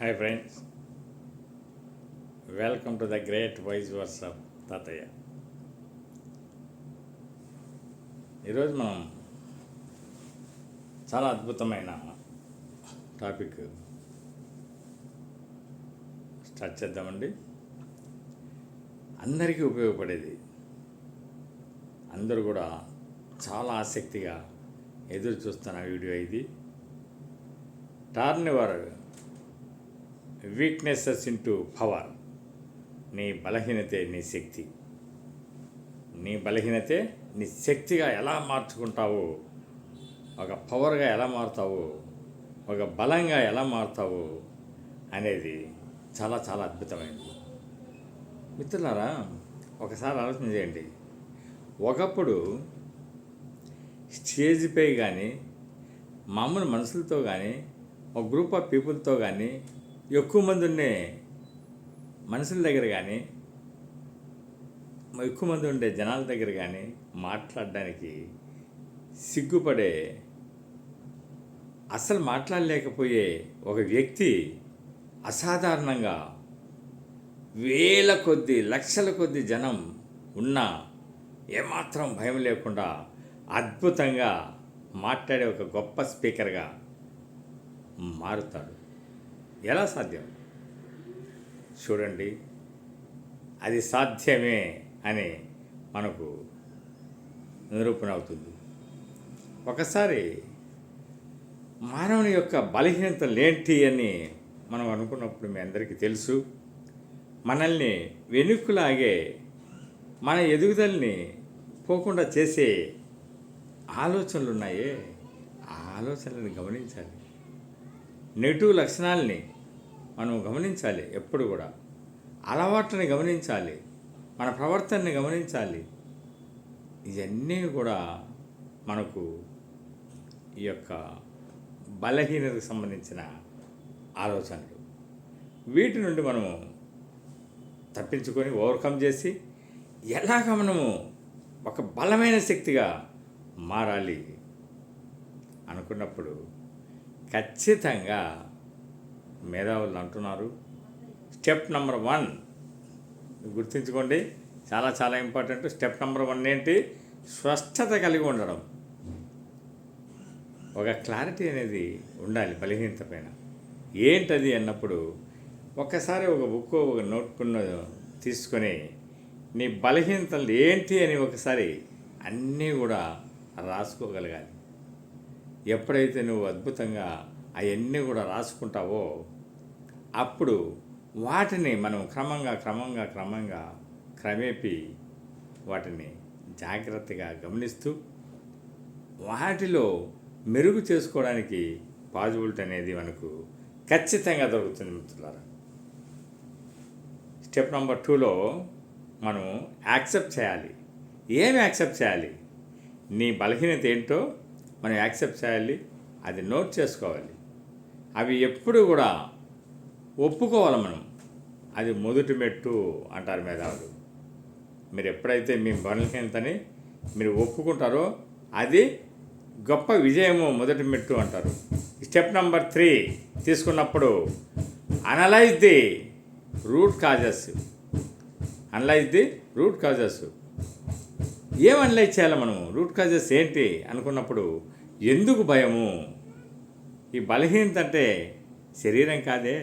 Hi friends, welcome to the great voice verse of తాతయ్య. ఈరోజు మనం చాలా అద్భుతమైన టాపిక్ స్టార్ట్ చేద్దామండి. అందరికీ ఉపయోగపడేది, అందరూ కూడా చాలా ఆసక్తిగా ఎదురు చూస్తున్న వీడియో ఇది. Turn your weaknesses into power. నీ బలహీనతే నీ శక్తి. నీ బలహీనతే నీ శక్తిగా ఎలా మార్చుకుంటావో, ఒక పవర్గా ఎలా మారుతావో, ఒక బలంగా ఎలా మారుతావో అనేది చాలా చాలా అద్భుతమైనది. మిత్రులారా, ఒకసారి ఆలోచన చేయండి. ఒకప్పుడు స్టేజ్పై కానీ, మామూలు మనుషులతో కానీ, ఒక గ్రూప్ ఆఫ్ పీపుల్తో కానీ, ఎక్కువ మంది ఉండే మనుషుల దగ్గర కానీ, ఎక్కువ మంది ఉండే జనాల దగ్గర కానీ మాట్లాడడానికి సిగ్గుపడే, అసలు మాట్లాడలేకపోయే ఒక వ్యక్తి అసాధారణంగా వేల కొద్ది లక్షల కొద్ది జనం ఉన్నా ఏమాత్రం భయం లేకుండా అద్భుతంగా మాట్లాడే ఒక గొప్ప స్పీకర్గా మారుతాడు. ఎలా సాధ్యం? చూడండి, అది సాధ్యమే అని మనకు నిరూపణ అవుతుంది. ఒకసారి మానవుని యొక్క బలహీనతలు ఏంటి అని మనం అనుకున్నప్పుడు మీ అందరికీ తెలుసు. మనల్ని వెనుక్కులాగే మన ఎదుగుదలని పోకుండా చేసే ఆలోచనలు ఉన్నాయే, ఆ ఆలోచనలను గమనించాలి. నెగిటివ్ లక్షణాలని మనం గమనించాలి. ఎప్పుడు కూడా అలవాట్లని గమనించాలి, మన ప్రవర్తనని గమనించాలి. ఇవన్నీ కూడా మనకు ఈ యొక్క బలహీనతకు సంబంధించిన ఆలోచనలు. వీటి నుండి మనము తప్పించుకొని ఓవర్కమ్ చేసి ఎలాగ మనము ఒక బలమైన శక్తిగా మారాలి అనుకున్నప్పుడు ఖచ్చితంగా మేధావులు అంటున్నారు, స్టెప్ నెంబర్ 1 గుర్తుంచుకోండి, చాలా చాలా ఇంపార్టెంట్. స్టెప్ నెంబర్ 1 ఏంటి? స్పష్టత కలిగి ఉండడం. ఒక క్లారిటీ అనేది ఉండాలి బలహీనత పైన. ఏంటది అన్నప్పుడు ఒక్కసారి ఒక బుక్, ఒక నోట్బుక్ తీసుకొని నీ బలహీనతలు ఏంటి అని ఒకసారి అన్నీ కూడా రాసుకోగలగాలి. ఎప్పుడైతే నువ్వు అద్భుతంగా అవన్నీ కూడా రాసుకుంటావో అప్పుడు వాటిని మనం క్రమేపీ వాటిని జాగ్రత్తగా గమనిస్తూ వాటిలో మెరుగు చేసుకోవడానికి పాజిబిలిటీ అనేది మనకు ఖచ్చితంగా దొరుకుతుంది మిత్రులారా. స్టెప్ నెంబర్ 2లో మనం యాక్సెప్ట్ చేయాలి. ఏమి యాక్సెప్ట్ చేయాలి? నీ బలహీనత ఏంటో మనం యాక్సెప్ట్ చేయాలి, అది నోట్ చేసుకోవాలి. అవి ఎప్పుడు కూడా ఒప్పుకోవాలి మనం. అది మొదటి మెట్టు అంటారు మేధావులు. మీరు ఎప్పుడైతే మీ బలహీనతని మీరు ఒప్పుకుంటారో అది గొప్ప విజయము, మొదటి మెట్టు అంటారు. స్టెప్ నెంబర్ 3 తీసుకున్నప్పుడు అనలైజ్ ది రూట్ కాజెస్. ఏం అనలైజ్ చేయాలి మనం? రూట్ కాజెస్ ఏంటి అనుకున్నప్పుడు, ఎందుకు భయము? ఈ బలహీనత అంటే శరీరం కాదే,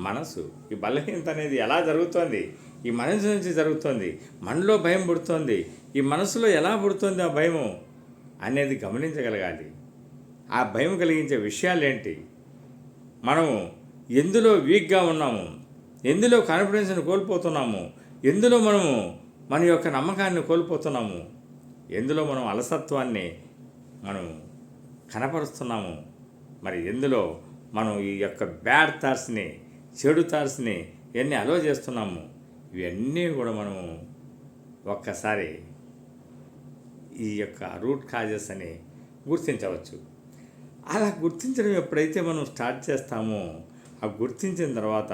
మనసు. ఈ బలహీనత అనేది ఎలా జరుగుతోంది? ఈ మనసు నుంచి జరుగుతోంది. మనలో భయం పుడుతోంది. ఈ మనసులో ఎలా పుడుతోంది ఆ భయము అనేది గమనించగలగాలి. ఆ భయం కలిగించే విషయాలు ఏంటి? మనము ఎందులో వీక్గా ఉన్నాము, ఎందులో కాన్ఫిడెన్స్ని కోల్పోతున్నాము, ఎందులో మనము మన యొక్క నమ్మకాన్ని కోల్పోతున్నాము, ఎందులో మనం అలసత్వాన్ని మనం కనపరుస్తున్నాము, మరి ఎందులో మనం ఈ యొక్క బ్యాడ్ థాట్స్ని, చెడు థాట్స్ని ఇవన్నీ అలో చేస్తున్నాము, ఇవన్నీ కూడా మనము ఒక్కసారి ఈ యొక్క రూట్ కాజెస్ అని గుర్తించవచ్చు. అలా గుర్తించడం ఎప్పుడైతే మనం స్టార్ట్ చేస్తామో, ఆ గుర్తించిన తర్వాత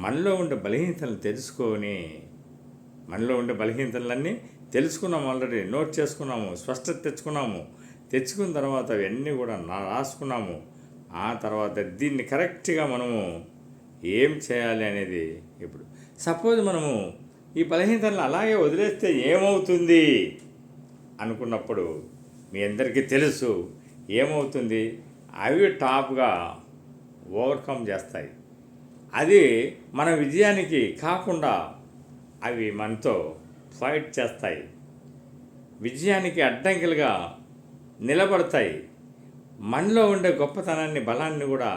మనలో ఉండే బలహీనతలను తెలుసుకొని, మనలో ఉండే బలహీనతలన్నీ తెలుసుకున్నాము, ఆల్రెడీ నోట్ చేసుకున్నాము, స్పష్టత తెచ్చుకున్న తర్వాత అవన్నీ కూడా రాసుకున్నాము. ఆ తర్వాత దీన్ని కరెక్ట్గా మనము ఏం చేయాలి అనేది ఇప్పుడు సపోజ్ మనము ఈ బలహీనతలను అలాగే వదిలేస్తే ఏమవుతుంది అనుకున్నప్పుడు మీ అందరికీ తెలుసు ఏమవుతుంది. అవి టాప్గా ఓవర్కమ్ చేస్తాయి. అది మన విజయానికి కాకుండా అవి మనతో ఫైట్ చేస్తాయి, విజయానికి అడ్డంకిలుగా నిలబడతాయి, మనలో ఉండే గొప్పతనాన్ని బలాన్ని కూడా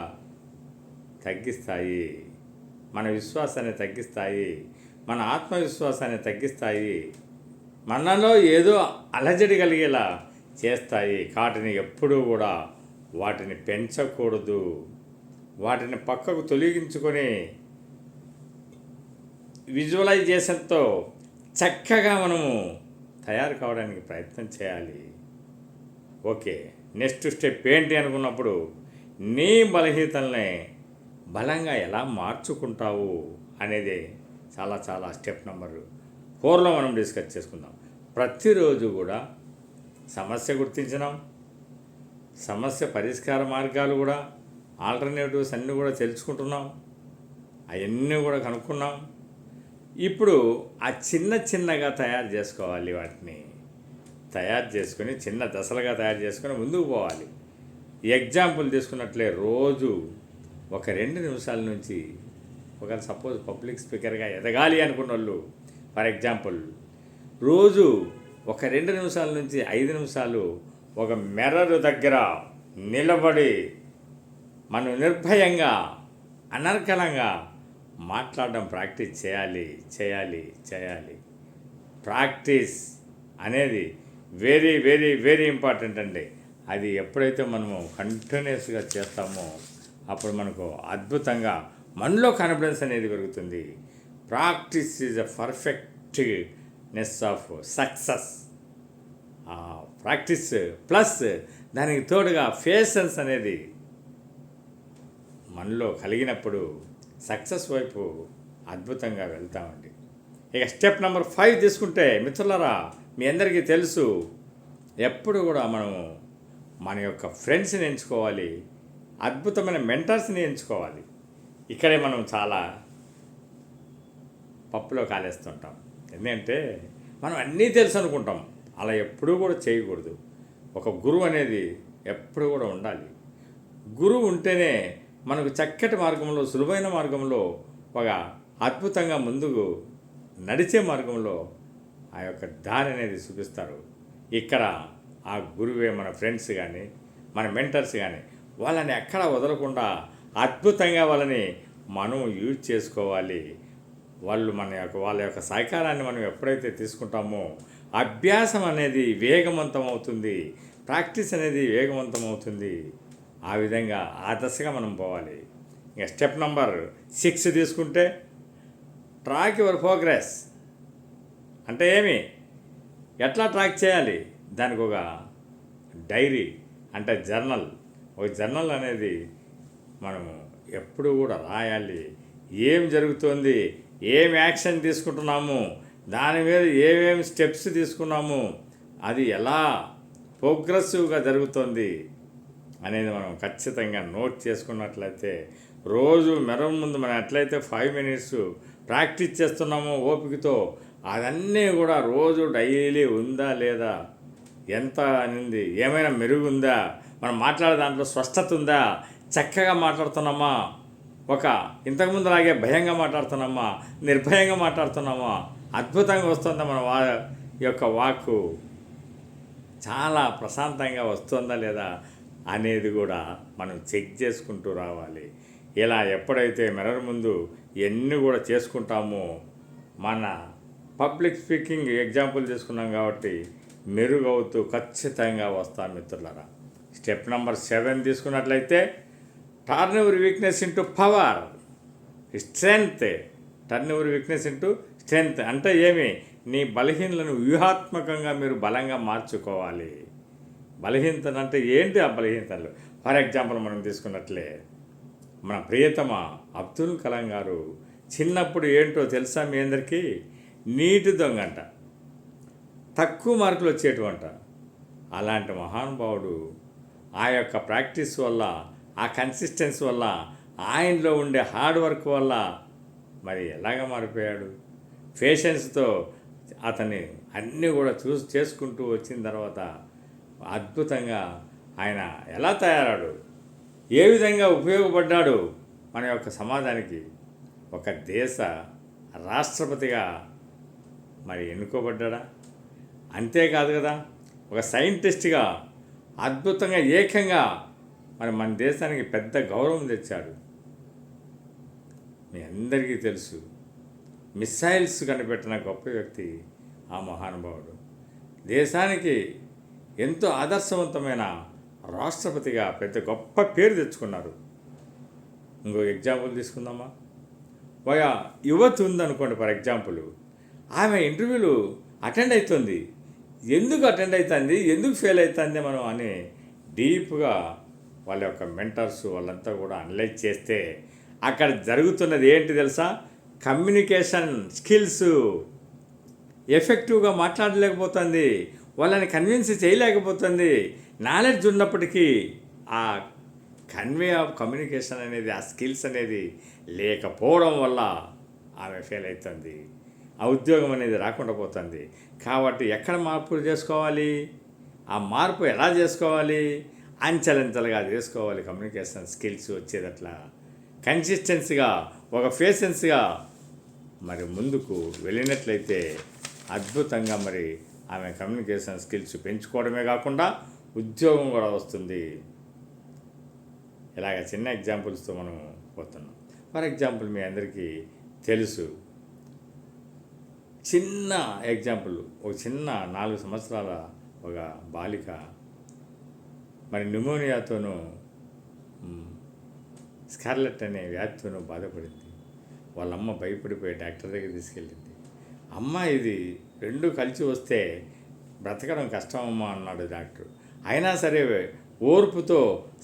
తగ్గిస్తాయి, మన విశ్వాసాన్ని తగ్గిస్తాయి, మన ఆత్మవిశ్వాసాన్ని తగ్గిస్తాయి, మనలో ఏదో అలజడి కలిగేలా చేస్తాయి. వాటిని ఎప్పుడూ కూడా వాటిని పెంచకూడదు, వాటిని పక్కకు తొలగించుకొని విజువలైజేషన్తో చక్కగా మనము తయారు కావడానికి ప్రయత్నం చేయాలి. ఓకే, నెక్స్ట్ స్టెప్ ఏంటి అనుకున్నప్పుడు నీ బలహీనతల్ని బలంగా ఎలా మార్చుకుంటావు అనేది చాలా చాలా స్టెప్ నెంబర్ 4లో మనం డిస్కస్ చేసుకుందాం. ప్రతిరోజు కూడా సమస్య గుర్తించినాం, సమస్య పరిష్కార మార్గాలు కూడా ఆల్టర్నేటివ్స్ అన్నీ కూడా తెలుసుకుంటున్నాం, అవన్నీ కూడా కనుక్కున్నాం. ఇప్పుడు ఆ చిన్నగా తయారు చేసుకోవాలి, వాటిని తయారు చేసుకొని చిన్న దశలుగా తయారు చేసుకొని ముందుకు పోవాలి. ఎగ్జాంపుల్ తీసుకున్నట్లే రోజు ఒక 2 నిమిషాల నుంచి ఒక సపోజ్ పబ్లిక్ స్పీకర్గా ఎదగాలి అనుకున్న వాళ్ళు ఫర్ ఎగ్జాంపుల్ రోజు ఒక 2 నిమిషాల నుంచి 5 నిమిషాలు ఒక మిర్రర్ దగ్గర నిలబడి మనం నిర్భయంగా అనర్గళంగా మాట్లాడడం ప్రాక్టీస్ చేయాలి. ప్రాక్టీస్ అనేది వెరీ వెరీ వెరీ ఇంపార్టెంట్ అండి. అది ఎప్పుడైతే మనము కంటిన్యూస్గా చేస్తామో అప్పుడు మనకు అద్భుతంగా మనలో కాన్ఫిడెన్స్ అనేది పెరుగుతుంది. Practice is a perfectness of success. Practice plus దానికి తోడుగా పేషెన్స్ అనేది మనలో కలిగినప్పుడు సక్సెస్ వైపు అద్భుతంగా వెళ్తామండి. ఇక స్టెప్ నెంబర్ 5 తీసుకుంటే మిత్రులారా, మీ అందరికీ తెలుసు ఎప్పుడు కూడా మనము మన యొక్క ఫ్రెండ్స్ని ఎంచుకోవాలి, అద్భుతమైన మెంటర్స్ని ఎంచుకోవాలి. ఇక్కడే మనం చాలా పప్పులో కాలేస్తుంటాం. ఎందుకంటే మనం అన్నీ తెలుసు అనుకుంటాం, అలా ఎప్పుడూ కూడా చేయకూడదు. ఒక గురువు అనేది ఎప్పుడు కూడా ఉండాలి. గురువు ఉంటేనే మనకు చక్కటి మార్గంలో, సులువైన మార్గంలో, ఒక అద్భుతంగా ముందుకు నడిచే మార్గంలో ఆ యొక్క దారి అనేది చూపిస్తారు. ఇక్కడ ఆ గురువే మన ఫ్రెండ్స్ కానీ మన మెంటర్స్ కానీ వాళ్ళని ఎక్కడ వదలకుండా అద్భుతంగా వాళ్ళని మనం యూజ్ చేసుకోవాలి. వాళ్ళ యొక్క సహకారాన్ని మనం ఎప్పుడైతే తీసుకుంటామో అభ్యాసం అనేది వేగవంతం అవుతుంది, ప్రాక్టీస్ అనేది వేగవంతం అవుతుంది. ఆ విధంగా ఆ దశగా మనం పోవాలి. ఇంకా స్టెప్ నెంబర్ 6 తీసుకుంటే ట్రాక్ యువర్ ప్రోగ్రెస్ అంటే ఏమి, ఎట్లా ట్రాక్ చేయాలి, దానికి ఒక డైరీ అంటే ఒక జర్నల్ అనేది మనము ఎప్పుడు కూడా రాయాలి. ఏం జరుగుతుంది, ఏం యాక్షన్ తీసుకుంటున్నాము, దాని మీద ఏమేమి స్టెప్స్ తీసుకున్నాము, అది ఎలా ప్రోగ్రెసివ్గా జరుగుతుంది అనేది మనం ఖచ్చితంగా నోట్ చేసుకున్నట్లయితే రోజు మిర్రర్ ముందు మనం ఎట్లయితే 5 మినిట్స్ ప్రాక్టీస్ చేస్తున్నామో ఓపికతో, అదన్నీ కూడా రోజు డైలీ ఉందా లేదా, ఎంత అనింది, ఏమైనా మెరుగు ఉందా, మనం మాట్లాడే దాంట్లో స్పష్టత ఉందా, చక్కగా మాట్లాడుతున్నామా, ఇంతకుముందు అలాగే భయంగా మాట్లాడుతున్నామా, నిర్భయంగా మాట్లాడుతున్నామా, అద్భుతంగా వస్తుందా మన యొక్క వాక్కు చాలా ప్రశాంతంగా వస్తుందా లేదా అనేది కూడా మనం చెక్ చేసుకుంటూ రావాలి. ఇలా ఎప్పుడైతే మిర్రర్ ముందు ఇవన్నీ కూడా చేసుకుంటామో మన పబ్లిక్ స్పీకింగ్ ఎగ్జాంపుల్ తీసుకున్నాం కాబట్టి మెరుగవుతూ ఖచ్చితంగా వస్తాం మిత్రులారా. స్టెప్ నెంబర్ 7 తీసుకున్నట్లయితే turn your weakness into power, strength. Turn your weakness into strength అంటే ఏమి, నీ బలహీనలను వ్యూహాత్మకంగా మీరు బలంగా మార్చుకోవాలి. బలహీనతలు అంటే ఏంటి? ఆ బలహీనతలు ఫర్ ఎగ్జాంపుల్ మనం తీసుకున్నట్లే మన ప్రియతమ అబ్దుల్ కలాం గారు చిన్నప్పుడు ఏంటో తెలుసా మీ అందరికీ? నీటి దొంగంట, తక్కువ మార్కులు వచ్చేటువంటి. అలాంటి మహానుభావుడు ఆ యొక్క ప్రాక్టీస్ వల్ల, ఆ కన్సిస్టెన్సీ వల్ల ఆయనలో ఉండే హార్డ్ వర్క్ వల్ల మరి ఎలాగ మారిపోయాడు. పేషెన్స్తో అతన్ని అన్నీ కూడా చేసుకుంటూ వచ్చిన తర్వాత అద్భుతంగా ఆయన ఎలా తయారాడు, ఏ విధంగా ఉపయోగపడ్డాడు మన యొక్క సమాజానికి. ఒక దేశ రాష్ట్రపతిగా మరి ఎన్నుకోబడ్డా. అంతేకాదు కదా, ఒక సైంటిస్ట్గా అద్భుతంగా ఏకంగా మరి మన దేశానికి పెద్ద గౌరవం తెచ్చాడు. మీ అందరికీ తెలుసు, మిసైల్స్ కనిపెట్టిన గొప్ప వ్యక్తి ఆ మహానుభావుడు. దేశానికి ఎంతో ఆదర్శవంతమైన రాష్ట్రపతిగా పెద్ద గొప్ప పేరు తెచ్చుకున్నారు. ఇంకో ఎగ్జాంపుల్ తీసుకుందామా. ఒక యువతి ఉందనుకోండి, ఫర్ ఎగ్జాంపుల్, ఆమె ఇంటర్వ్యూలు అటెండ్ అవుతుంది. ఎందుకు అటెండ్ అవుతుంది, ఎందుకు ఫెయిల్ అవుతుంది మనం అని డీప్గా వాళ్ళ యొక్క మెంటర్స్ వాళ్ళంతా కూడా అనలైజ్ చేస్తే అక్కడ జరుగుతున్నది ఏంటి తెలుసా? కమ్యూనికేషన్ స్కిల్స్ ఎఫెక్టివ్గా మాట్లాడలేకపోతుంది, వాళ్ళని కన్విన్స్ చేయలేకపోతుంది. నాలెడ్జ్ ఉన్నప్పటికీ ఆ కన్వే ఆఫ్ కమ్యూనికేషన్ అనేది, ఆ స్కిల్స్ అనేది లేకపోవడం వల్ల ఆమె ఫెయిల్ అవుతుంది, ఆ ఉద్యోగం అనేది రాకుండా పోతుంది. కాబట్టి ఎక్కడ మార్పులు చేసుకోవాలి, ఆ మార్పు ఎలా చేసుకోవాలి, అంచెలంచెలుగా చేసుకోవాలి. కమ్యూనికేషన్ స్కిల్స్ వచ్చేదట్లా కన్సిస్టెన్సీగా, ఒక పేషెన్స్గా మరి ముందుకు వెళ్ళినట్లయితే అద్భుతంగా మరి ఆమె కమ్యూనికేషన్ స్కిల్స్ పెంచుకోవడమే కాకుండా ఉద్యోగం కూడా వస్తుంది. ఇలాగ చిన్న ఎగ్జాంపుల్స్తో మనం పోతున్నాం. ఫర్ ఎగ్జాంపుల్ మీ అందరికీ తెలుసు, చిన్న ఎగ్జాంపుల్, ఒక చిన్న 4 సంవత్సరాల ఒక బాలిక మరి న్యూమోనియాతోనూ స్కార్లెట్ అనే వ్యాధితోనూ బాధపడింది. వాళ్ళమ్మ భయపడిపోయి డాక్టర్ దగ్గర తీసుకెళ్ళింది. అమ్మ ఇది 2 కలిసి వస్తే బ్రతకడం కష్టమమ్మా అన్నాడు డాక్టర్. అయినా సరే ఓర్పుతో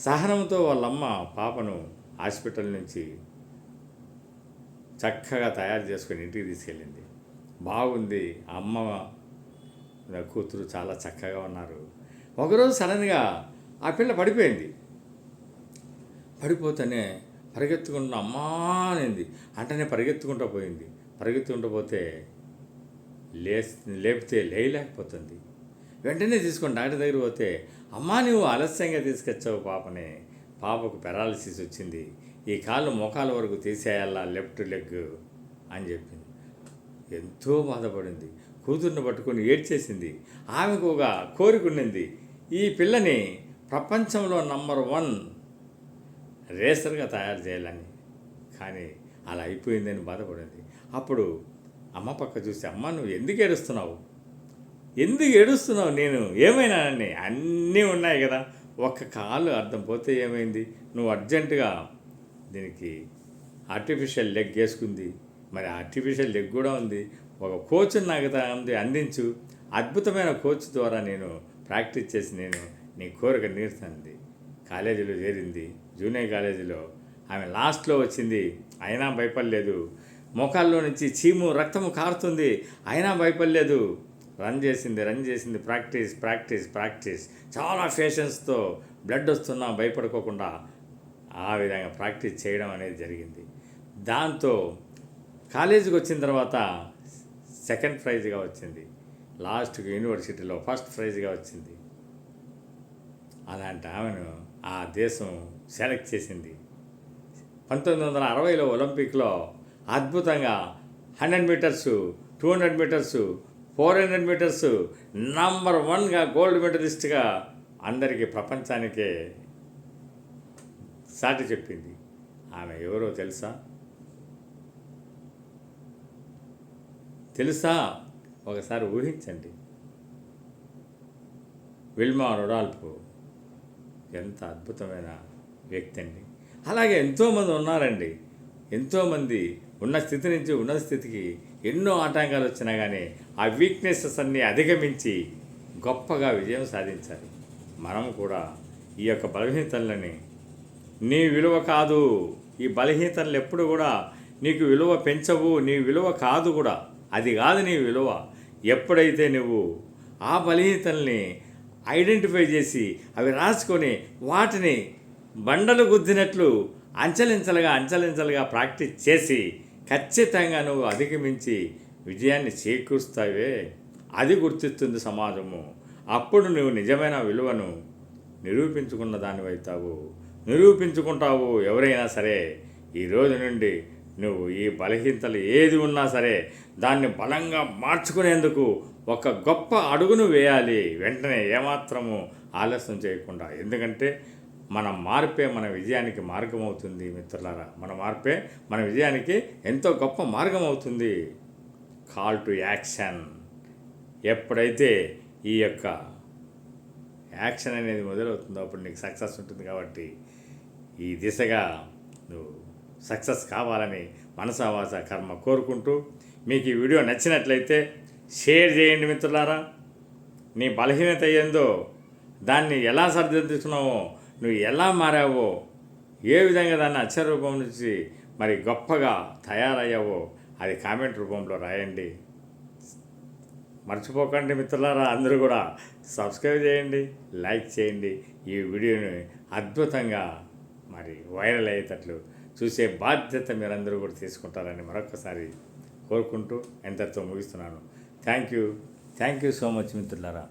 సహనంతో వాళ్ళమ్మ పాపను హాస్పిటల్ నుంచి చక్కగా తయారు చేసుకొని ఇంటికి తీసుకెళ్ళింది. బాగుంది, అమ్మ కూతురు చాలా చక్కగా ఉన్నారు. ఒకరోజు సడన్గా ఆ పిల్ల పడిపోయింది. పడిపోతేనే పరిగెత్తుకుంటూ అమ్మా అనింది. అంటనే పరిగెత్తుకుంటూ పోయింది. పరిగెత్తుకుంటూ పోతే లేపితే లేయలేకపోతుంది. వెంటనే తీసుకొని డాక్టర్ దగ్గర పోతే, అమ్మా నువ్వు ఆలస్యంగా తీసుకొచ్చావు పాపని, పాపకు పెరాలసిస్ వచ్చింది, ఈ కాళ్ళు మోకాల వరకు తీసేయాలా లెఫ్ట్ లెగ్ అని చెప్పింది. ఎంతో బాధపడింది. కూతుర్ని పట్టుకొని ఏడ్చేసింది. ఆమెకు ఒక కోరిక ఉండింది, ఈ పిల్లని ప్రపంచంలో నంబర్ 1 రేసర్గా తయారు చేయాలని. కానీ అలా అయిపోయిందని బాధపడింది. అప్పుడు అమ్మ పక్క చూసి, అమ్మ నువ్వు ఎందుకు ఏడుస్తున్నావు, ఎందుకు ఏడుస్తున్నావు, నేను ఏమైనానని, అన్నీ ఉన్నాయి కదా, ఒక్క కాలు అర్థం పోతే ఏమైంది, నువ్వు అర్జెంటుగా దీనికి ఆర్టిఫిషియల్ లెగ్ వేసుకుంది, మరి ఆర్టిఫిషియల్ లెగ్ కూడా ఉంది, ఒక కోచ్ నాకు అందించు, అద్భుతమైన కోచ్ ద్వారా నేను ప్రాక్టీస్ చేసి నేను నీ కోరిక నీరుతుంది. కాలేజీలో చేరింది, జూనియర్ కాలేజీలో. ఆమె లాస్ట్లో వచ్చింది, అయినా భయపడలేదు. మోకాల్లో నుంచి చీము రక్తము కారుతుంది, అయినా భయపడలేదు. రన్ చేసింది, ప్రాక్టీస్ చాలా పేషెన్స్తో, బ్లడ్ వస్తున్నా భయపడుకోకుండా ఆ విధంగా ప్రాక్టీస్ చేయడం అనేది జరిగింది. దాంతో కాలేజీకి వచ్చిన తర్వాత 2nd ప్రైజ్గా వచ్చింది, లాస్ట్కి యూనివర్సిటీలో 1st ప్రైజ్గా వచ్చింది. అలాంటి ఆమెను ఆ దేశం సెలెక్ట్ చేసింది. 1960లో ఒలింపిక్లో అద్భుతంగా 100 మీటర్స్, 200 మీటర్స్, 400 మీటర్స్ నంబర్ 1గా గోల్డ్ మెడలిస్ట్గా అందరికీ ప్రపంచానికే సాటి చెప్పింది. ఆమె ఎవరో తెలుసా? ఒకసారి ఊహించండి. విల్మా రొడాల్ఫ్ ఎంత అద్భుతమైన వ్యక్తి అండి. అలాగే ఎంతోమంది ఉన్నారండి. ఎంతోమంది ఉన్న స్థితి నుంచి ఉన్నత స్థితికి ఎన్నో ఆటంకాలు వచ్చినా కానీ ఆ వీక్నెసెస్ అన్నీ అధిగమించి గొప్పగా విజయం సాధించారు. మనం కూడా ఈ యొక్క బలహీనతలని, నీ విలువ కాదు, ఈ బలహీనతలు ఎప్పుడు కూడా నీకు విలువ పెంచవు, నీ విలువ కాదు కూడా, అది కాదు నీ విలువ. ఎప్పుడైతే నువ్వు ఆ బలహీనతల్ని ఐడెంటిఫై చేసి అవి రాసుకొని వాటిని బండలు గుద్దినట్లు అంచెలంచెలుగా ప్రాక్టీస్ చేసి ఖచ్చితంగా నువ్వు అధిగమించి విజయాన్ని చేకూరుస్తావే, అది గుర్తిస్తుంది సమాజము. అప్పుడు నువ్వు నిజమైన విలువను నిరూపించుకున్న దానివైతావు, నిరూపించుకుంటావు. ఎవరైనా సరే ఈ రోజు నుండి నువ్వు ఈ బలహీనతలు ఏది ఉన్నా సరే దాన్ని బలంగా మార్చుకునేందుకు ఒక గొప్ప అడుగును వేయాలి, వెంటనే ఏమాత్రము ఆలస్యం చేయకుండా. ఎందుకంటే మన మార్పే మన విజయానికి మార్గం అవుతుంది మిత్రులారా. మన మార్పే మన విజయానికి ఎంతో గొప్ప మార్గం అవుతుంది. Call to action. ఎప్పుడైతే ఈ యొక్క యాక్షన్ అనేది మొదలవుతుందో అప్పుడు నీకు సక్సెస్ ఉంటుంది. కాబట్టి ఈ దిశగా నువ్వు సక్సెస్ కావాలని మనసావాస కర్మ కోరుకుంటూ, మీకు ఈ వీడియో నచ్చినట్లయితే షేర్ చేయండి మిత్రులారా. నీ బలహీనత ఏందో, దాన్ని ఎలా సరిదిద్దుతున్నావో, నువ్వు ఎలా మారావో, ఏ విధంగా దాన్ని అక్షర రూపం నుంచి మరి గొప్పగా తయారయ్యావో అది కామెంట్ రూపంలో రాయండి. మర్చిపోకండి మిత్రులారా, అందరూ కూడా సబ్స్క్రైబ్ చేయండి, లైక్ చేయండి. ఈ వీడియోని అద్భుతంగా మరి వైరల్ అయ్యేటట్లు చూసే బాధ్యత మీరందరూ కూడా తీసుకుంటారని మరొకసారి కోరుకుంటూ ఎంతటితో ముగిస్తున్నాను. థ్యాంక్ యూ సో మచ్ మిత్రులారా.